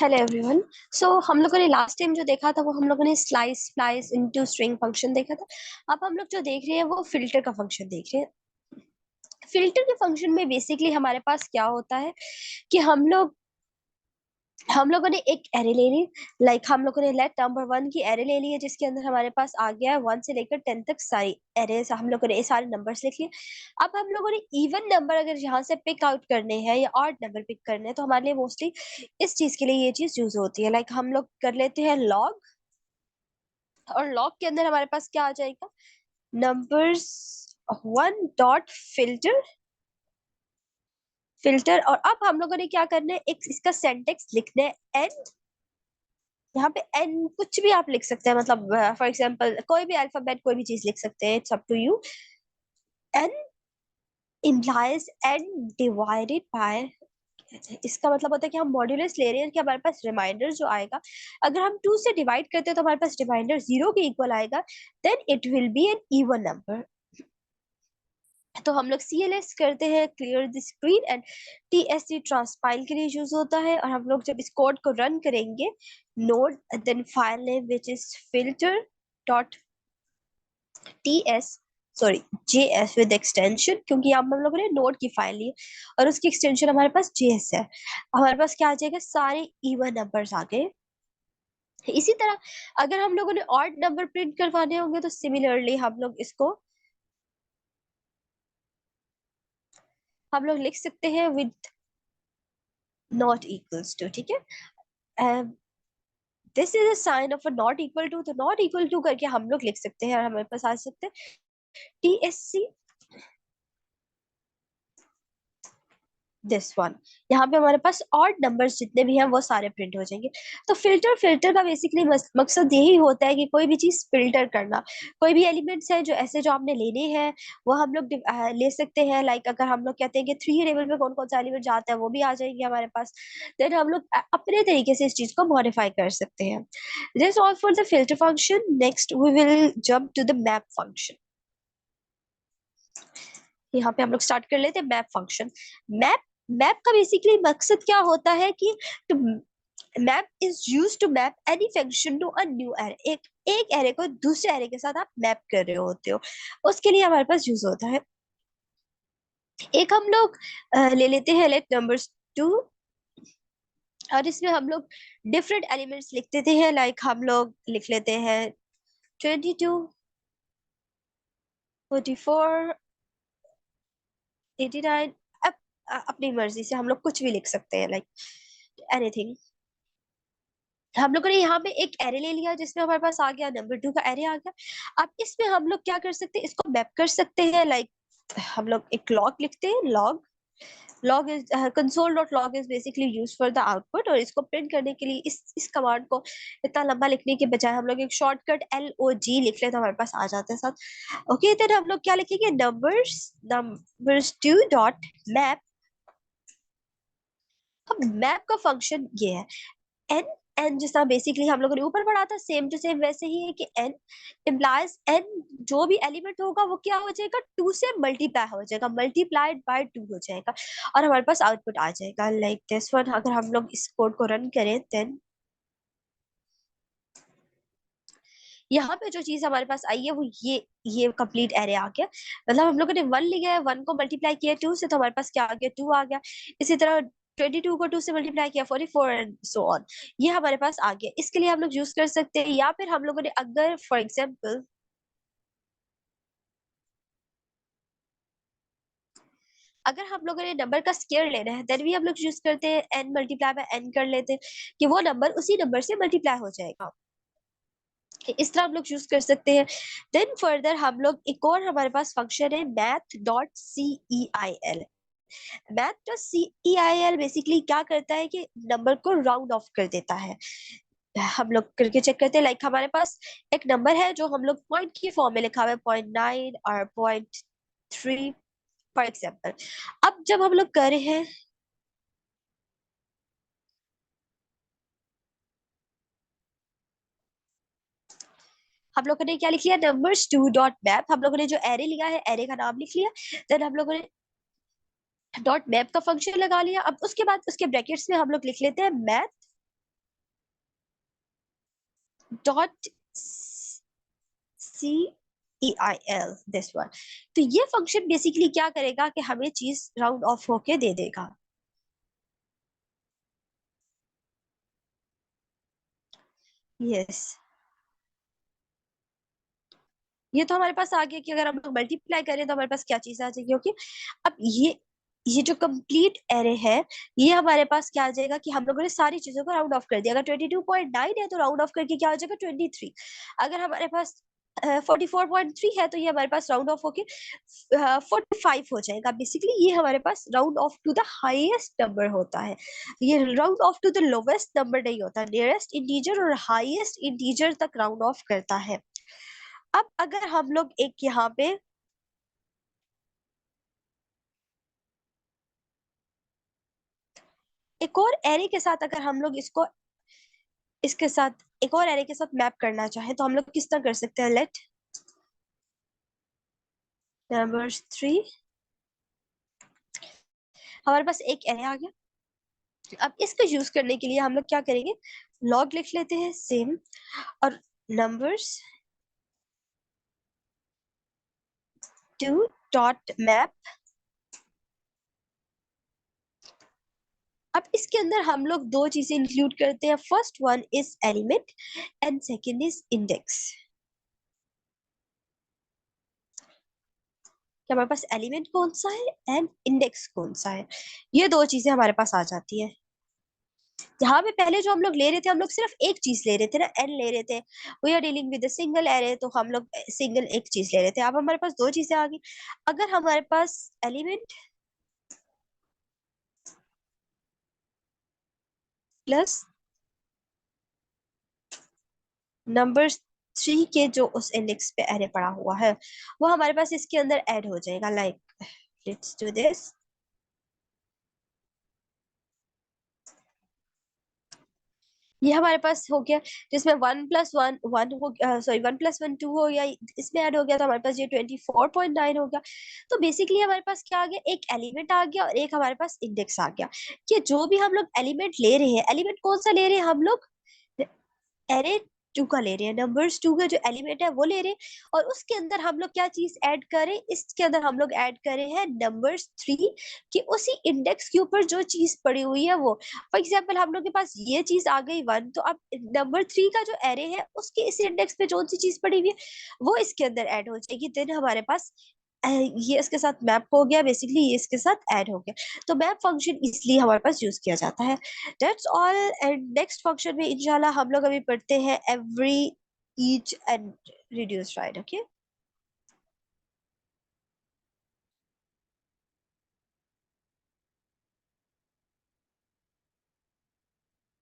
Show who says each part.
Speaker 1: Hello everyone. सो हम लोगों ने लास्ट टाइम जो देखा था वो हम लोगों ने slice splice into string function देखा था। अब हम लोग जो देख रहे हैं वो फिल्टर का फंक्शन देख रहे हैं। फिल्टर के फंक्शन में बेसिकली हमारे पास क्या होता है कि हम लोगों ने एक एरे ले ली। लाइक हम लोगों ने लेट नंबर 1 की एरे ले ली है जिसके अंदर हमारे पास आ गया है 1 से लेकर 10 तक सारी एरेज हम लोगों ने ये सारे नंबर्स लिख लिए। अब हम लोगों ने इवन नंबर अगर यहाँ से पिक आउट करने हैं या ऑड नंबर पिक करने हैं तो हमारे लिए मोस्टली इस चीज के लिए ये चीज यूज होती है। लाइक हम लोग कर लेते हैं लॉग, और लॉग के अंदर हमारे पास क्या आ जाएगा, नंबर्स 1 डॉट फिल्टर। और अब हम लोगों ने क्या करना है, एक इसका सेंटेक्स लिखना है एन। यहाँ पे एन कुछ भी आप लिख सकते हैं, मतलब फॉर एग्जांपल कोई भी अल्फाबेट कोई भी चीज लिख सकते हैं, it's up to you. N implies n divided by, इसका मतलब होता है कि हम मॉड्यूलस ले रहे हैं कि हमारे पास रिमाइंडर जो आएगा, अगर हम 2 से डिवाइड करते हैं तो हमारे पास रिमाइंडर 0 के इक्वल आएगा, then it will be an even number. तो हम लोग CLS करते हैं, clear the screen, and TSC transpile के लिए यूज होता है। और हम लोग जब इस कोड को रन करेंगे, node then file name which is filter dot TS sorry JS with extension, क्योंकि यहाँ हम लोगों ने नोड की फाइल ली और उसकी एक्सटेंशन हमारे पास JS है। हमारे पास क्या आ जाएगा, सारे इवन नंबर्स आ गए। इसी तरह अगर हम लोगों ने ऑड नंबर प्रिंट करवाने होंगे तो सिमिलरली हम लोग लिख सकते हैं विद नॉट इक्वल्स टू, ठीक है। This is a sign of a not equal to, तो नॉट इक्वल टू करके हम लोग लिख सकते हैं और हमारे पास आ सकते हैं TSC दिस वन। यहाँ पे हमारे पास ऑड नंबर्स जितने भी हैं वो सारे प्रिंट हो जाएंगे। तो फिल्टर का बेसिकली मकसद यही होता है कि कोई भी चीज फिल्टर करना। कोई भी एलिमेंट्स है जो ऐसे जो हमने लेने हैं वो हम लोग ले सकते हैं। लाइक अगर हम लोग कहते हैं कि 3 टेबल में कौन कौन सा एलिमेंट जाता है वो भी आ जाएंगे हमारे पास। देन हम लोग अपने तरीके से इस चीज को मॉडिफाई कर सकते हैं। This all for the filter function. Next we will jump to the map function. यहाँ पे हम लोग स्टार्ट कर लेते हैं मैप फंक्शन। मैप मैप का बेसिकली मकसद क्या होता है कि to map is used to map any function to a new array. एक एरे को दूसरे एरे के साथ आप मैप कर रहे होते हो, उसके लिए हमारे पास यूज होता है। एक हम लोग ले लेते हैं लेट नंबर्स 2, और इसमें हम लोग डिफरेंट एलिमेंट्स लिख देते हैं। लाइक हम लोग लिख लेते हैं 22, 44, 89। अब अपनी मर्जी से हम लोग कुछ भी लिख सकते हैं, लाइक एनीथिंग। हम लोगों ने यहाँ पे एक एरे ले लिया जिसमें हमारे पास आ गया नंबर 2 का एरे आ गया। अब इसमें हम लोग क्या कर सकते हैं, इसको मैप कर सकते हैं। लाइक हम लोग एक लॉग लिखते हैं, log is console dot log is basically use for the output. और इसको प्रिंट करने के लिए इस कमांड को इतना लंबा लिखने के बजाय हम लोग एक शॉर्टकट LOG लिख ले तो हमारे पास आ जाता है साथ। ओके, देन हम लोग क्या लिखेंगे, नंबर्स 2 डॉट मैप। अब मैप का फंक्शन ये है, एन एन जितना बेसिकली हम लोगों ने ऊपर पढ़ा था सेम टू सेम वैसे ही है कि एन इम्प्लाइज एन, जो भी एलिमेंट होगा वो क्या हो जाएगा, 2 से मल्टीप्लाई हो जाएगा, मल्टीप्लाइड बाय 2 हो जाएगा और हमारे पास आउटपुट आ जाएगा लाइक दिस वन। अगर हम लोग इस कोड को रन करें देन यहाँ पे जो चीज हमारे पास आई है वो ये कंप्लीट एरे आ गया। मतलब हम लोगों ने 1 लिया है, 1 को मल्टीप्लाई किया 2 से तो हमारे पास क्या आ गया, 2 आ गया। इसी तरह 22 को 2 से मल्टीप्लाई किया 44 एंड सो ऑन, ये हमारे पास आ गया। इसके लिए हम लोग यूज कर सकते हैं, या फिर हम लोगों ने अगर फॉर एग्जाम्पल अगर हम लोगों ने नंबर का स्क्वायर लेना है देन भी हम लोग यूज करते हैं n मल्टीप्लाई बाय n कर लेते हैं कि वो नंबर उसी नंबर से मल्टीप्लाई हो जाएगा। इस तरह हम लोग यूज कर सकते हैं। देन फर्दर हम लोग एक और हमारे पास फंक्शन है math.ceil। math.ceil बेसिकली क्या करता है कि नंबर को राउंड ऑफ कर देता है। हम लोग करके चेक करते हैं। लाइक हमारे पास एक नंबर है जो हम लोग पॉइंट की फॉर्म में लिखा हुआ है 0.9 और 0.3 फॉर एग्जाम्पल। अब जब हम लोग कर रहे हैं, हम लोगों ने क्या लिख लिया, नंबर्स 2 डॉट मैप। हम लोगों ने जो एरे लिया है एरे का नाम लिख लिया। देन हम लोगों ने डॉट मैप का फंक्शन लगा लिया। अब उसके बाद उसके ब्रैकेट्स में हम लोग लिख लेते हैं math dot CEIL, this one. तो ये फंक्शन बेसिकली क्या करेगा कि हमें चीज राउंड ऑफ होके दे देगा। यस, ये तो हमारे पास आ गया कि अगर हम लोग मल्टीप्लाई करें तो हमारे पास क्या चीज आ जाएगी। क्योंकि अब ये जो कंप्लीट एरे है, ये हमारे पास क्या आ जाएगा कि हम लोगों ने सारी चीजों को राउंड ऑफ कर दिया। अगर 22.9 है तो राउंड ऑफ करके क्या हो जाएगा 23। अगर हमारे पास 44.3 है तो ये हमारे पास राउंड ऑफ होके 45 हो जाएगा। बेसिकली ये हमारे पास round off to the highest number होता है, ये round off to the lowest number नहीं होता। नियरेस्ट इंटीजर और हाईएस्ट इंटीजर तक राउंड ऑफ करता है। अब अगर हम लोग एक यहाँ पे एक और एरे के साथ, अगर हम लोग इसको इसके साथ एक और एरे के साथ मैप करना चाहे तो हम लोग किस तरह कर सकते हैं। लेट नंबर 3, हमारे पास एक एरे आ गया। अब इसको यूज करने के लिए हम लोग क्या करेंगे, लॉग लिख लेते हैं सेम, और नंबर्स टू डॉट मैप। अब इसके अंदर हम लोग दो चीजें इंक्लूड करते हैं। First one is element and second is index. कि हमारे पास एलिमेंट कौन सा है एंड इंडेक्स कौन सा है, ये दो चीजें हमारे पास आ जाती है। यहाँ पे पहले जो हम लोग ले रहे थे, हम लोग सिर्फ एक चीज ले रहे थे ना, एन ले रहे थे। We are dealing with single array, तो हम लोग सिंगल एक चीज ले रहे थे। अब हमारे पास दो चीजें आ गई। अगर हमारे पास एलिमेंट प्लस नंबर 3 के जो उस इंडेक्स पे एरे पड़ा हुआ है, वो हमारे पास इसके अंदर ऐड हो जाएगा। Like let's do this. ये हमारे पास हो गया, जिसमें 1+1 1 हो, सॉरी 1+1 2 हो गया, इसमें ऐड हो गया तो हमारे पास ये 24.9 हो गया। तो बेसिकली हमारे पास क्या आ गया, एक एलिमेंट आ गया और एक हमारे पास इंडेक्स आ गया। कि जो भी हम लोग एलिमेंट ले रहे हैं, एलिमेंट कौन सा ले रहे हैं हम लोग, एरे 2 का ले रहे हैं। नंबर्स 2 का जो एलिमेंट है वो ले रहे हैं, और उसके अंदर हम लोग क्या चीज ऐड करें, इसके अंदर हम लोग ऐड करें हैं नंबर्स 3 कि उसी इंडेक्स के ऊपर जो चीज पड़ी हुई है वो। फॉर एग्जाम्पल हम लोग के पास ये चीज आ गई 1, तो अब नंबर 3 का जो एरे है उसके इस इंडेक्स पे जो सी चीज पड़ी हुई है वो इसके अंदर ऐड हो जाएगी। देन हमारे पास ये इसके साथ मैप हो गया, बेसिकली ये इसके साथ ऐड हो गया। तो मैप फंक्शन इसलिए हमारे पास यूज किया जाता है। That's all. And next function में इंशाल्लाह हम लोग अभी पढ़ते हैं every, each and reduce, right? Okay.